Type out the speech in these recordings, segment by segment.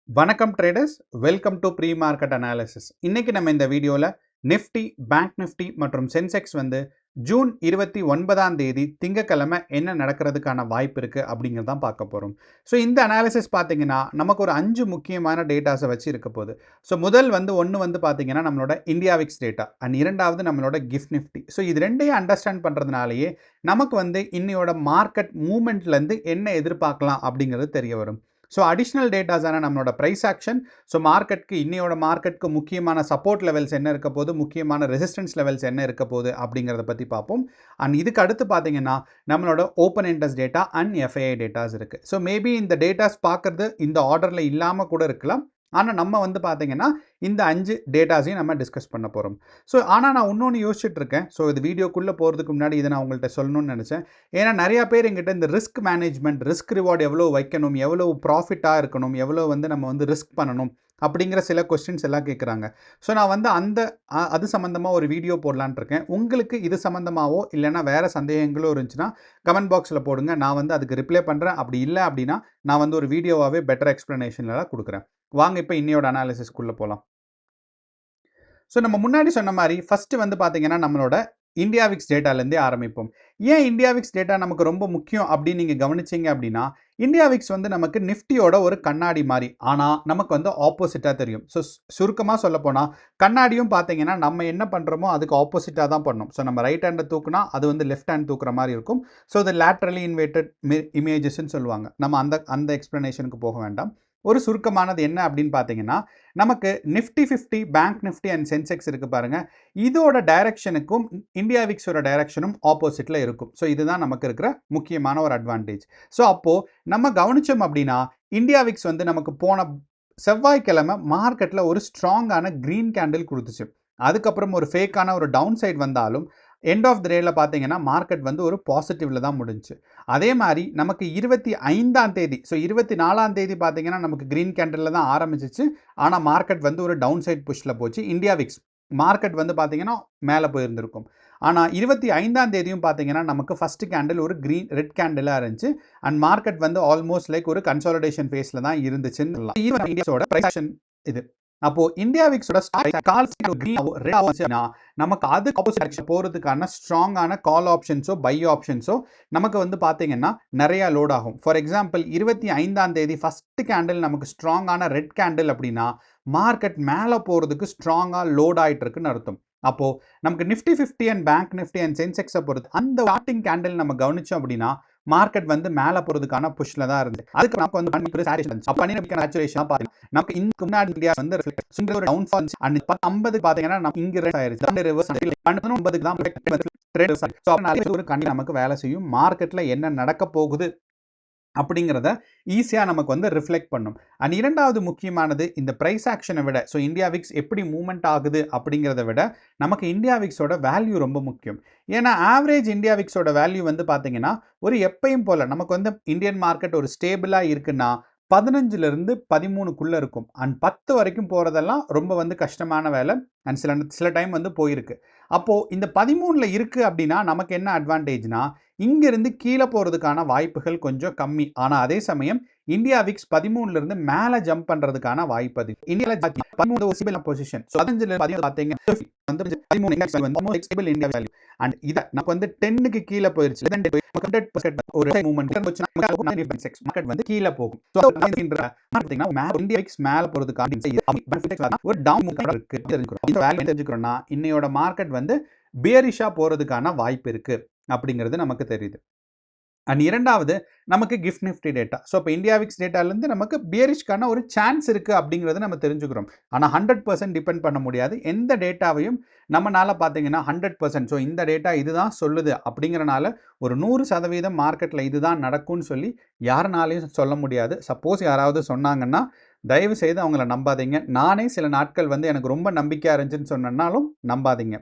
வணக்கம் traders, welcome to pre market analysis. இன்னைக்கு நம்ம இந்த வீடியோவில் நிஃப்டி, பேங்க் நிஃப்டி மற்றும் சென்செக்ஸ் வந்து ஜூன் 29ஆம் தேதி திங்கக்கிழமை என்ன நடக்கிறதுக்கான வாய்ப்பு இருக்குது அப்படிங்கிறதான் பார்க்க போகிறோம். ஸோ இந்த அனாலிசிஸ் பார்த்தீங்கன்னா நமக்கு ஒரு 5 முக்கியமான டேட்டாஸை வச்சு இருக்க போகுது. ஸோ முதல் ஒன்று வந்து பார்த்தீங்கன்னா நம்மளோட இந்தியா விக்ஸ் டேட்டா அண்ட் இரண்டாவது நம்மளோட கிஃப்ட் நிஃப்டி. ஸோ இது ரெண்டையும் அண்டர்ஸ்டாண்ட் பண்ணுறதுனாலேயே நமக்கு வந்து இன்னையோட மார்க்கெட் மூவ்மெண்ட்லேருந்து என்ன எதிர்பார்க்கலாம் அப்படிங்கிறது தெரிய வரும். ஸோ அடிஷ்னல் டேட்டாஸான நம்மளோட ப்ரைஸ் ஆக்ஷன், ஸோ மார்க்கெட்டுக்கு இன்னையோட மார்க்கெட்டுக்கு முக்கியமான சப்போர்ட் லெவல்ஸ் என்ன இருக்க போகுது, முக்கியமான ரெசிஸ்டன்ஸ் லெவல்ஸ் என்ன இருக்க போகுது அப்படிங்கிறத பற்றி பார்ப்போம். அண்ட் இதுக்கு அடுத்து பார்த்தீங்கன்னா நம்மளோட open interest data and FII datas இருக்குது. ஸோ மேபி இந்த டேட்டாஸ் பார்க்குறது இந்த ஆர்டரில் இல்லாமல் கூட இருக்கலாம். ஆனால் நம்ம வந்து பார்த்தீங்கன்னா இந்த 5 டேட்டாஸையும் நம்ம டிஸ்கஸ் பண்ண போகிறோம். ஸோ ஆனால் நான் இன்னொன்று யோசிச்சுட்டு இருக்கேன். ஸோ இது வீடியோக்குள்ளே போகிறதுக்கு முன்னாடி இதை நான் உங்கள்கிட்ட சொல்லணும்னு நினச்சேன். ஏன்னா நிறையா பேர் எங்கிட்ட இந்த ரிஸ்க் மேனேஜ்மெண்ட், ரிஸ்க் ரிவார்டு எவ்வளோ வைக்கணும், எவ்வளோ ப்ராஃபிட்டாக இருக்கணும், எவ்வளோ வந்து நம்ம வந்து ரிஸ்க் பண்ணணும் அப்படிங்கிற சில கொஸ்டின்ஸ் எல்லாம் கேட்குறாங்க. ஸோ நான் வந்து அது சம்மந்தமாக ஒரு வீடியோ போடலான்னு இருக்கேன். உங்களுக்கு இது சம்மந்தமாகவோ இல்லைன்னா வேறு சந்தேகங்களோ இருந்துச்சுன்னா கமெண்ட் பாக்ஸில் போடுங்க. நான் வந்து அதுக்கு ரிப்ளை பண்ணுறேன். அப்படி இல்லை அப்படின்னா நான் வந்து ஒரு வீடியோவாகவே பெட்டர் எக்ஸ்ப்ளனேஷன்லாம் கொடுக்குறேன். வாங்க இப்போ இன்னையோட அனாலிசிஸ்க்குள்ளே போகலாம். ஸோ நம்ம முன்னாடி சொன்ன மாதிரி ஃபஸ்ட்டு வந்து பார்த்தீங்கன்னா நம்மளோட இந்தியா விக்ஸ் டேட்டாலேருந்தே ஆரம்பிப்போம். ஏன் இந்தியா விக்ஸ் டேட்டா நமக்கு ரொம்ப முக்கியம் அப்படின்னு நீங்கள் கவனிச்சிங்க அப்படின்னா, இந்தியா விக்ஸ் வந்து நமக்கு நிஃப்டியோட ஒரு கண்ணாடி மாதிரி, ஆனால் நமக்கு வந்து ஆப்போசிட்டாக தெரியும். ஸோ சுருக்கமாக சொல்லப்போனால் கண்ணாடியும் பார்த்தீங்கன்னா நம்ம என்ன பண்ணுறோமோ அதுக்கு ஆப்போசிட்டாக தான் பண்ணணும். ஸோ நம்ம ரைட் ஹேண்டை தூக்குனா அது வந்து லெஃப்ட் ஹேண்ட் தூக்குற மாதிரி இருக்கும். ஸோ இது லேட்ரலி இன்வெர்டட் இமேஜஸ்ன்னு சொல்லுவாங்க. நம்ம அந்த எக்ஸ்ப்ளனேஷனுக்கு போக வேண்டாம். ஒரு சுருக்கமானது என்ன அப்படின்னு பார்த்தீங்கன்னா, நமக்கு Nifty 50, bank Nifty and Sensex இருக்குது பாருங்கள். இதோட டைரக்ஷனுக்கும் இந்தியா விக்ஸோட டைரக்ஷனும் ஆப்போசிட்டில் இருக்கும். ஸோ இதுதான் நமக்கு இருக்கிற முக்கியமான ஒரு அட்வான்டேஜ். ஸோ அப்போது நம்ம கவனித்தோம் அப்படின்னா இந்தியா விக்ஸ் வந்து நமக்கு போன செவ்வாய்க்கிழமை மார்க்கெட்டில் ஒரு ஸ்ட்ராங்கான க்ரீன் கேண்டில் கொடுத்துச்சு. அதுக்கப்புறம் ஒரு ஃபேக்கான ஒரு டவுன் சைட் வந்தாலும் எண்ட் ஆஃப் த டேல பார்த்தீங்கன்னா மார்க்கெட் வந்து ஒரு பாசிட்டிவ்ல தான் முடிஞ்சுச்சு. அதே மாதிரி நமக்கு 25ஆம் தேதி, ஸோ 24ஆம் தேதி பார்த்தீங்கன்னா நமக்கு க்ரீன் கேண்டில் தான் ஆரம்பிச்சிச்சு. ஆனால் மார்க்கெட் வந்து ஒரு டவுன் சைட் புஷ்ஷில் போச்சு. இந்தியா விக்ஸ் மார்க்கெட் வந்து பார்த்தீங்கன்னா மேலே போயிருந்திருக்கும். ஆனால் 25ஆம் தேதியும் பார்த்தீங்கன்னா நமக்கு ஃபஸ்ட்டு கேண்டில் ஒரு ரெட் கேண்டிலாக இருந்துச்சு. அண்ட் மார்க்கெட் வந்து ஆல்மோஸ்ட் லைக் ஒரு கன்சாலிடேஷன் ஃபேஸில் தான் இருந்துச்சுன்னு சொல்லலாம். இந்தியாவோட பிரைஸ் இது. அப்போ இந்தியா விக்ஸோட நமக்கு அது ஆப்போசிட் போகிறதுக்கான ஸ்ட்ராங்கான கால் ஆப்ஷன்ஸோ பை ஆப்ஷன்ஸோ நமக்கு வந்து பார்த்தீங்கன்னா நிறையா லோட் ஆகும். ஃபார் எக்ஸாம்பிள் 25ஆம் தேதி ஃபஸ்ட்டு கேண்டில் நமக்கு ஸ்ட்ராங்கான ரெட் கேண்டில் அப்படின்னா மார்க்கெட் மேலே போகிறதுக்கு ஸ்ட்ராங்காக லோட் ஆகிட்டு இருக்குன்னு அர்த்தம். அப்போது நமக்கு Nifty 50 and bank Nifty and சென்செக்ஸை பொறுத்து அந்த ஸ்டார்டிங் கேண்டில் நம்ம கவனிச்சோம் அப்படின்னா மார்க்கெட் வந்து மேலே போகிறதுக்கான புஷ்ல தான் இருந்துச்சு. அதுக்கு நமக்கு வந்து நமக்கு இதுக்கு முன்னாடி இந்தியா வந்து ஒரு டவுன்ஃபால் அண்ட் 50 பார்த்தீங்கன்னா நம்ம இங்கே ஆயிருச்சு. ஒரு கண்ணி நமக்கு வேலை செய்யும். மார்க்கெட்டில் என்ன நடக்க போகுது அப்படிங்கிறத ஈஸியாக நமக்கு வந்து ரிஃப்ளெக்ட் பண்ணும். அண்ட் இரண்டாவது முக்கியமானது இந்த ப்ரைஸ் ஆக்ஷனை விட, ஸோ இந்தியா விக்ஸ் எப்படி மூவ்மெண்ட் ஆகுது அப்படிங்கிறத விட நமக்கு இந்தியா விக்ஸோட வேல்யூ ரொம்ப முக்கியம். ஏன்னா ஆவரேஜ் இந்தியா விக்ஸோட வேல்யூ வந்து பார்த்தீங்கன்னா ஒரு எப்பயும் போல் நமக்கு வந்து இந்தியன் மார்க்கெட் ஒரு ஸ்டேபிளாக இருக்குன்னா 15லிருந்து 13க்குள்ளே இருக்கும். அண்ட் 10 வரைக்கும் போகிறதெல்லாம் ரொம்ப வந்து கஷ்டமான வேலை. அண்ட் சில டைம் வந்து போயிருக்கு. அப்போது இந்த 13ல் இருக்குது அப்படின்னா நமக்கு என்ன அட்வான்டேஜ்னா இங்கிருந்து கீழே போகிறதுக்கான வாய்ப்புகள் கொஞ்சம் கம்மி. ஆனால் அதே சமயம் இந்தியா விக்ஸ் 13லிருந்து மேலே ஜம்ப் பண்ணுறதுக்கான வாய்ப்பு அதிகம். இந்தியாவில் 13 பொசிஷன். ஸோ 15 பார்த்தீங்க வந்து 13 ஸ்டேபிள் இந்தியா வேல்யூ. அண்ட் இதை நமக்கு வந்து 10க்கு கீழே போயிருச்சு. 100% ஒரு மூவ்மெண்ட் மார்க்கெட் வந்து கீழே போகும். ஸோ இந்தியா விக்ஸ் மேலே போகிறதுக்கான ஒரு டவுன் மூவ்மெண்ட் இருக்கு தெரிஞ்சுக்கிறோம்னா இன்னையோட மார்க்கெட் வந்து பியரிஷா போகிறதுக்கான வாய்ப்பு இருக்குது அப்படிங்கிறது நமக்கு தெரியுது. அண்ட் இரண்டாவது நமக்கு கிஃப்ட் நிஃப்டி டேட்டா. ஸோ இப்போ இந்தியா விக்ஸ் டேட்டாலேருந்து நமக்கு பியரிஷ்கான ஒரு சான்ஸ் இருக்குது அப்படிங்கிறத நம்ம தெரிஞ்சுக்கிறோம். ஆனால் 100% டிபெண்ட் பண்ண முடியாது. எந்த டேட்டாவையும் நம்மளால் பார்த்தீங்கன்னா 100%, ஸோ இந்த டேட்டா இதுதான் சொல்லுது அப்படிங்கிறனால ஒரு 100% மார்க்கெட்டில் இதுதான் நடக்கும்னு சொல்லி யாருனாலையும் சொல்ல முடியாது. சப்போஸ் யாராவது சொன்னாங்கன்னா தயவு செய்து அவங்கள நம்பாதீங்க. நானே சில நாட்கள் வந்து எனக்கு ரொம்ப நம்பிக்கையாக இருந்துச்சுன்னு சொன்னாலும் நம்பாதீங்க.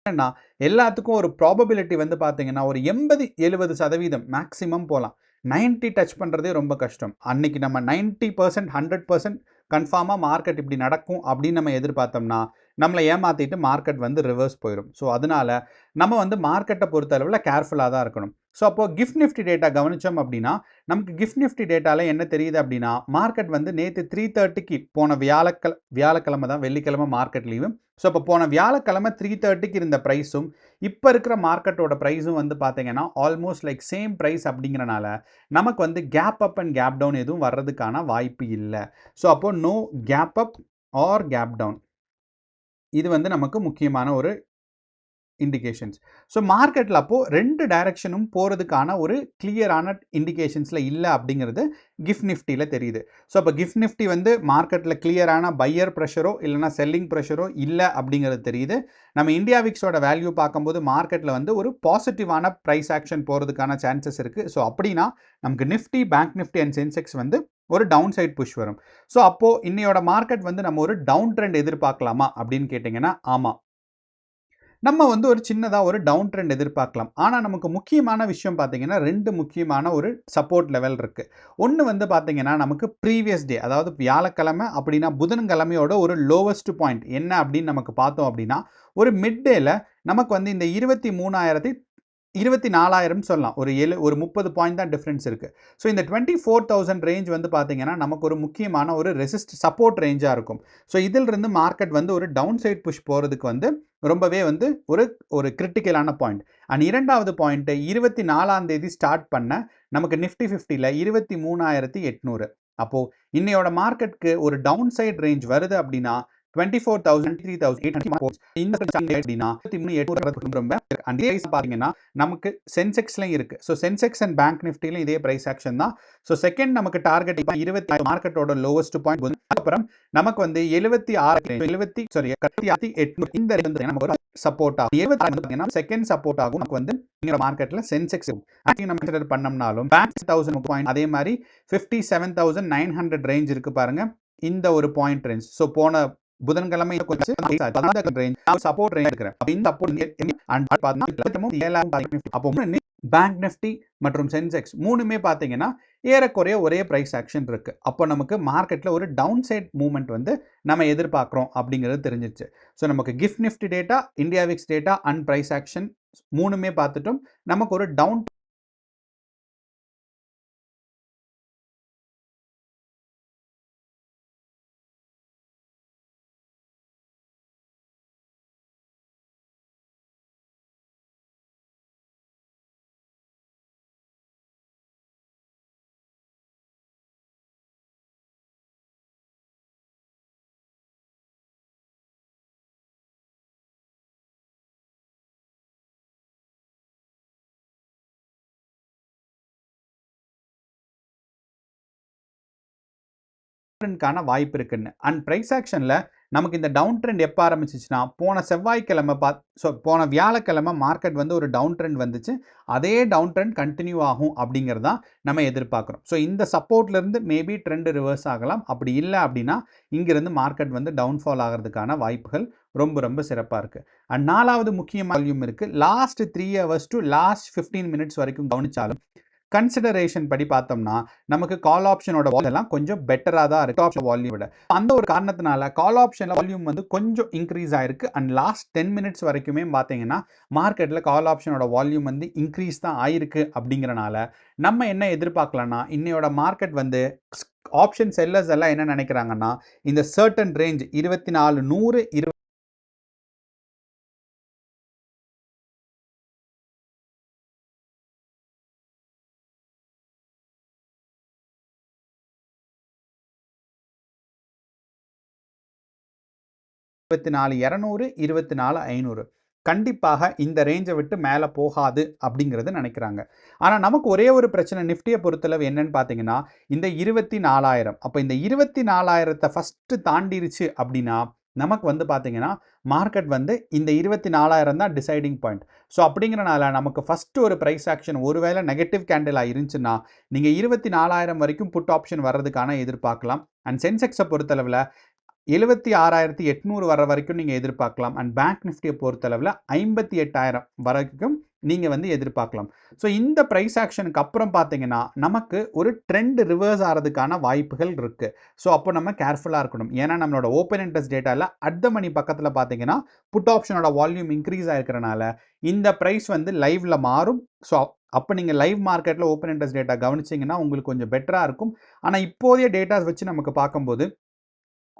ஏன்னா எல்லாத்துக்கும் ஒரு ப்ராபபிலிட்டி வந்து பார்த்தீங்கன்னா ஒரு 80-70% மேக்ஸிமம் போகலாம். 90 டச் பண்ணுறதே ரொம்ப கஷ்டம். அன்னைக்கு நம்ம 90% 100% கன்ஃபார்மாக மார்க்கெட் இப்படி நடக்கும் அப்படின்னு நம்ம எதிர்பார்த்தோம்னா நம்மளை ஏமாற்றிட்டு மார்க்கெட் வந்து ரிவர்ஸ் போயிடும். ஸோ அதனால நம்ம வந்து மார்க்கெட்டை பொறுத்த அளவில் கேர்ஃபுல்லாக தான் இருக்கணும். ஸோ அப்போது கிஃப்ட் நிஃப்டி டேட்டா கவனித்தோம் அப்படின்னா நமக்கு கிஃப்ட் நிஃப்டி டேட்டாவில் என்ன தெரியுது அப்படின்னா மார்க்கெட் வந்து நேற்று 3:30க்கு போன வியாழக்கிழமை தான், வெள்ளிக்கிழமை மார்க்கெட் லீவு. ஸோ இப்போ போன வியாழக்கிழமை 3:30க்கு இருந்த ப்ரைஸும் இப்போ இருக்கிற மார்க்கெட்டோட ப்ரைஸும் வந்து பார்த்தீங்கன்னா ஆல்மோஸ்ட் லைக் சேம் ப்ரைஸ் அப்படிங்கிறனால நமக்கு வந்து gap up and gap down எதுவும் வர்றதுக்கான வாய்ப்பு இல்லை. ஸோ அப்போது no gap up or gap down. இது வந்து நமக்கு முக்கியமான ஒரு இண்டிகேஷன்ஸ். ஸோ மார்க்கெட்டில் அப்போது 2 டைரக்ஷனும் போகிறதுக்கான ஒரு கிளியரான இண்டிகேஷன்ஸில் இல்லை அப்படிங்கிறது கிஃப்ட் நிஃப்டியில் தெரியுது. ஸோ அப்போ கிஃப்ட் நிஃப்டி வந்து மார்க்கெட்டில் கிளியரான பையர் ப்ரெஷரோ இல்லைனா செல்லிங் ப்ரெஷரோ இல்லை அப்படிங்கிறது தெரியுது. நம்ம இந்தியா விக்ஸோட வேல்யூ பார்க்கும்போது மார்க்கெட்டில் வந்து ஒரு பாசிட்டிவான ப்ரைஸ் ஆக்ஷன் போகிறதுக்கான சான்சஸ் இருக்குது. ஸோ அப்படின்னா நமக்கு Nifty, bank Nifty and Sensex வந்து ஒரு டவுன் சைட் புஷ் வரும். ஸோ அப்போது இன்னையோட மார்க்கெட் வந்து நம்ம ஒரு டவுன் ட்ரெண்ட் எதிர்பார்க்கலாமா அப்படின்னு கேட்டிங்கன்னா ஆமாம், நம்ம வந்து ஒரு சின்னதாக ஒரு டவுன் ட்ரெண்ட் எதிர்பார்க்கலாம். ஆனால் நமக்கு முக்கியமான விஷயம் பார்த்தீங்கன்னா 2 முக்கியமான ஒரு சப்போர்ட் லெவல் இருக்குது. ஒன்று வந்து பார்த்தீங்கன்னா நமக்கு ப்ரீவியஸ் டே, அதாவது வியாழக்கிழமை அப்படின்னா புதன்கிழமையோட ஒரு லோவஸ்ட் பாயிண்ட் என்ன அப்படின்னு நமக்கு பார்த்தோம் அப்படின்னா ஒரு மிட் டேல நமக்கு வந்து இந்த 24,000 சொல்லலாம். ஒரு 30 பாயிண்ட் தான் டிஃப்ரென்ஸ் இருக்குது. ஸோ இந்த 24,000 ரேஞ்ச் வந்து பார்த்தீங்கன்னா நமக்கு ஒரு முக்கியமான ஒரு சப்போர்ட் ரேஞ்சாக இருக்கும். ஸோ இதிலிருந்து மார்க்கெட் வந்து ஒரு டவுன் சைட் புஷ் போகிறதுக்கு வந்து ரொம்பவே வந்து ஒரு கிரிட்டிக்கலான பாயிண்ட். அண்ட் இரண்டாவது பாயிண்ட்டு 24ஆம் தேதி ஸ்டார்ட் பண்ண நமக்கு நிஃப்டி 50ல 23,800. அப்போது இன்னையோட மார்க்கெட்டுக்கு ஒரு டவுன் சைட் ரேஞ்ச் வருது அப்படின்னா 24,000 3,800 இந்த அப்படின்னா 23,800 ரொம்ப அண்ட் பார்த்தீங்கன்னா நமக்கு சென்செக்ஸ்லையும் இருக்கு. ஸோ சென்செக்ஸ் அண்ட் பேங்க் நிஃப்டிலையும் இதே பிரைஸ் ஆக்ஷன் தான். ஸோ செகண்ட் நமக்கு டார்கெட் 20 மார்க்கெட்டோட லோவஸ்ட் பாயிண்ட். அப்புறம் நமக்கு வந்து 76,800 இந்த நமக்கு ஒரு சப்போர்ட் ஆகும். 76 செகண்ட் சப்போர்ட் ஆகும். நமக்கு வந்து இந்த மார்க்கெட்ல சென்செக்ஸ் நம்ம கன்சிடர் பண்ணோம்னாலும் பேங்க் 1000 பாயிண்ட், அதே மாதிரி 57,900 ரேஞ்ச் இருக்கு பாருங்க, இந்த ஒரு பாயிண்ட் ரேஞ்ச். ஸோ போன புதன்கிழமை சப்போர்ட் ரேஞ்ச் இருக்கிறேன். அப்போ பேங்க் நிஃப்டி மற்றும் சென்செக்ஸ் மூணுமே பார்த்தீங்கன்னா ஏறக்குறைய ஒரே பிரைஸ் ஆக்ஷன் இருக்கு. அப்போ நமக்கு மார்க்கெட்டில் ஒரு டவுன் சைட் மூவ்மெண்ட் வந்து நம்ம எதிர்பார்க்குறோம் அப்படிங்கிறது தெரிஞ்சிச்சு. ஸோ நமக்கு GIFT Nifty data, India VIX data and price action மூணுமே பார்த்துட்டோம். நமக்கு ஒரு டவுன் வாய்ப்பு இருக்குன்னு. அண்ட் பிரைஸ் ஆக்ஷன்ல நமக்கு இந்த டவுன் ட்ரெண்ட் எப்போ ஆரம்பிச்சிச்சுன்னா போன செவ்வாய்க்கிழமை போன வியாழக்கிழமை மார்க்கெட் வந்து ஒரு டவுன் ட்ரெண்ட் வந்துச்சு. அதே டவுன் ட்ரெண்ட் கண்டினியூ ஆகும் அப்படிங்கிறது தான் நம்ம எதிர்பார்க்குறோம். ஸோ இந்த சப்போர்ட்லேருந்து மேபி ட்ரெண்ட் ரிவர்ஸ் ஆகலாம். அப்படி இல்லை அப்படின்னா இங்கிருந்து மார்க்கெட் வந்து டவுன்ஃபால் ஆகிறதுக்கான வாய்ப்புகள் ரொம்ப ரொம்ப சிறப்பாக இருக்குது. அண்ட் 4வது முக்கியமான வால்யூம் இருக்குது. Last 3 hours to last 15 minutes வரைக்கும் கவனிச்சாலும் கன்சிடரேஷன் படி பார்த்தோம்னா நமக்கு கால் ஆப்ஷனோட வால்யூம் கொஞ்சம் பெட்டராக தான் இருக்கு ஆப்ஷன் வால்யூம் விட. அந்த ஒரு காரணத்தினால கால் ஆப்ஷன் வால்யூம் வந்து கொஞ்சம் இன்க்ரீஸ் ஆயிருக்கு. அண்ட் லாஸ்ட் 10 minutes வரைக்குமே பார்த்தீங்கன்னா மார்க்கெட்டில் கால் ஆப்ஷனோட வால்யூம் வந்து இன்க்ரீஸ் தான் ஆயிருக்கு. அப்படிங்கிறனால நம்ம என்ன எதிர்பார்க்கலாம்னா இன்னையோட மார்க்கெட் வந்து ஆப்ஷன் செல்லர்ஸ் எல்லாம் என்ன நினைக்கிறாங்கன்னா இந்த சர்டன் ரேஞ்ச் 24,100 24,200 24,500 கண்டிப்பாக இந்த ரேஞ்சை விட்டு மேலே போகாது அப்படிங்கிறது நினைக்கிறாங்க. ஆனால் நமக்கு ஒரே ஒரு பிரச்சனை நிஃப்டியை பொறுத்தளவு என்னன்னு பார்த்தீங்கன்னா இந்த 24,000. அப்போ இந்த 24,000 ஃபஸ்ட்டு தாண்டிருச்சு அப்படின்னா நமக்கு வந்து பார்த்தீங்கன்னா மார்க்கெட் வந்து இந்த 24,000 தான் டிசைடிங் பாயிண்ட். ஸோ அப்படிங்கிறனால நமக்கு ஃபஸ்ட்டு ஒரு ப்ரைஸ் ஆக்ஷன் ஒருவேளை நெகட்டிவ் கேண்டிலாக இருந்துச்சுன்னா நீங்கள் 24,000 வரைக்கும் புட் ஆப்ஷன் வர்றதுக்கான எதிர்பார்க்கலாம். அண்ட் சென்செக்ஸை பொறுத்தளவில் 76,800 வர வரைக்கும் நீங்கள் எதிர்பார்க்கலாம். அண்ட் பேங்க் நிஃப்டியை பொறுத்தளவில் 58,000 வரைக்கும் நீங்கள் வந்து எதிர்பார்க்கலாம். ஸோ இந்த ப்ரைஸ் ஆக்ஷனுக்கு அப்புறம் பார்த்தீங்கன்னா நமக்கு ஒரு ட்ரெண்ட் ரிவர்ஸ் ஆகிறதுக்கான வாய்ப்புகள் இருக்குது. ஸோ அப்போ நம்ம கேர்ஃபுல்லாக இருக்கணும். ஏன்னா நம்மளோட ஓப்பன் இன்ட்ரெஸ்ட் டேட்டாவில் அட் த மணி பக்கத்தில் பார்த்தீங்கன்னா புட் ஆப்ஷனோட வால்யூம் இன்க்ரீஸ் ஆகிருக்கிறனால இந்த ப்ரைஸ் வந்து லைவ்ல மாறும். ஸோ அப்போ நீங்கள் லைவ் மார்க்கெட்டில் ஓப்பன் இன்ட்ரெஸ்ட் டேட்டா கவனிச்சிங்கன்னா உங்களுக்கு கொஞ்சம் பெட்டராக இருக்கும். ஆனால் இப்போதைய டேட்டாஸ் வச்சு நமக்கு பார்க்கும்போது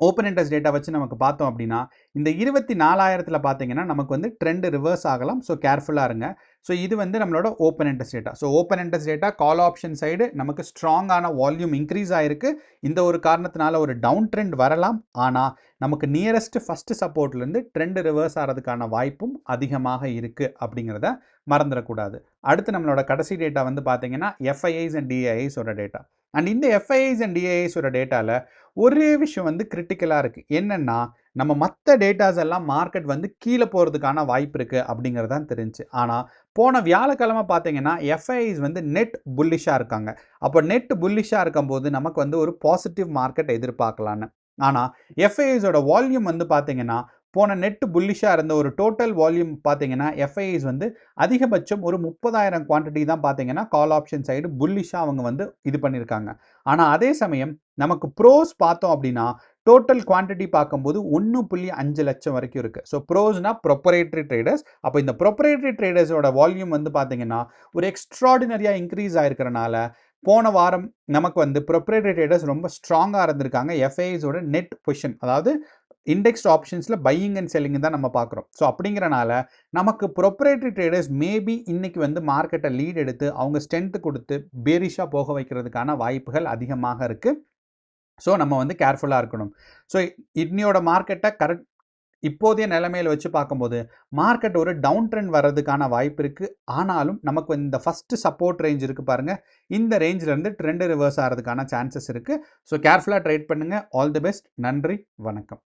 ஓப்பன் இன்ட்ரெஸ்ட் டேட்டா வச்சு நமக்கு பார்த்தோம் அப்படின்னா இந்த 24,000 பார்த்தீங்கன்னா நமக்கு வந்து ட்ரெண்ட் ரிவர்ஸ் ஆகலாம். ஸோ கேர்ஃபுல்லாக இருங்க. ஸோ இது வந்து நம்மளோட open interest data. So open interest data call option side நமக்கு ஸ்ட்ராங்கான வால்யூம் இன்க்ரீஸ் ஆகிருக்கு. இந்த ஒரு காரணத்தினால ஒரு டவுன் ட்ரெண்ட் வரலாம். ஆனால் நமக்கு நியரஸ்ட் ஃபஸ்ட்டு சப்போர்ட்லேருந்து ட்ரெண்ட் ரிவர்ஸ் ஆகிறதுக்கான வாய்ப்பும் அதிகமாக இருக்குது அப்படிங்கிறத மறந்துடக்கூடாது. அடுத்து நம்மளோட கடைசி டேட்டா வந்து பார்த்தீங்கன்னா எஃப்ஐஐஸ் அண்ட் டிஐஐஸோட டேட்டா. அண்ட் இந்த எஃப்ஐஐஸ் அண்ட் டிஐஐஸோட டேட்டாவில் ஒரே விஷயம் வந்து கிரிட்டிக்கலாக இருக்குது. என்னென்னா நம்ம மற்ற டேட்டாஸ் எல்லாம் மார்க்கெட் வந்து கீழே போகிறதுக்கான வாய்ப்பு இருக்குது அப்படிங்கிறது தான் தெரிஞ்சு. ஆனால் போன வியாழக்கிழமை பார்த்தீங்கன்னா எஃப்ஐஐஸ் வந்து நெட் புல்லிஷாக இருக்காங்க. அப்போ நெட் புல்லிஷாக இருக்கும்போது நமக்கு வந்து ஒரு பாசிட்டிவ் மார்க்கெட் எதிர்பார்க்கலான்னு. ஆனால் எஃப்ஐஐஸோட வால்யூம் வந்து பார்த்தீங்கன்னா போன நெட் புல்லிஷாக இருந்த ஒரு டோட்டல் வால்யூம் பார்த்தீங்கன்னா எஃப்ஐஐஸ் வந்து அதிகபட்சம் ஒரு 30,000 குவான்டிட்டி தான் பார்த்தீங்கன்னா கால் ஆப்ஷன் சைடு புல்லிஷாக அவங்க வந்து இது பண்ணியிருக்காங்க. ஆனால் அதே சமயம் நமக்கு ப்ரோஸ் பார்த்தோம் அப்படின்னா டோட்டல் குவான்டிட்டி பார்க்கும்போது 1.5 லட்சம் வரைக்கும் இருக்குது. ஸோ ப்ரோஸ்னா ப்ரொப்பரேட்டரி ட்ரேடர்ஸ். அப்போ இந்த ப்ரொப்பரேட்டரி ட்ரேடர்ஸோட வால்யூம் வந்து பார்த்தீங்கன்னா ஒரு எக்ஸ்ட்ராடினரியாக இன்க்ரீஸ் ஆகிருக்கிறனால போன வாரம் நமக்கு வந்து ப்ரொப்பரேட்டரி ட்ரேடர்ஸ் ரொம்ப ஸ்ட்ராங்காக இருந்திருக்காங்க. எஃப்ஐஐஸோட நெட் பொசிஷன் அதாவது இண்டெக்ஸ்ட் ஆப்ஷன்ஸில் பையிங் அண்ட் செல்லிங் தான் நம்ம பார்க்குறோம். ஸோ அப்படிங்கிறனால நமக்கு ப்ரொப்பரேட்டரி ட்ரேடர்ஸ் மேபி இன்னைக்கு வந்து மார்க்கெட்டை லீட் எடுத்து அவங்க ஸ்ட்ரென்த் கொடுத்து பேரிஷாக போக வைக்கிறதுக்கான வாய்ப்புகள் அதிகமாக இருக்குது. ஸோ நம்ம வந்து கேர்ஃபுல்லாக இருக்கணும். ஸோ இன்னையோட மார்க்கெட்டை இப்போதைய நிலைமையில் வச்சு பார்க்கும்போது மார்க்கெட் ஒரு டவுன் ட்ரெண்ட் வர்றதுக்கான வாய்ப்பு இருக்குது. ஆனாலும் நமக்கு இந்த ஃபஸ்ட்டு சப்போர்ட் ரேஞ்ச் இருக்குது பாருங்கள், இந்த ரேஞ்சிலேருந்து ட்ரெண்ட் ரிவர்ஸ் ஆகிறதுக்கான சான்சஸ் இருக்குது. ஸோ கேர்ஃபுல்லாக ட்ரேட் பண்ணுங்கள். All the best. நன்றி, வணக்கம்.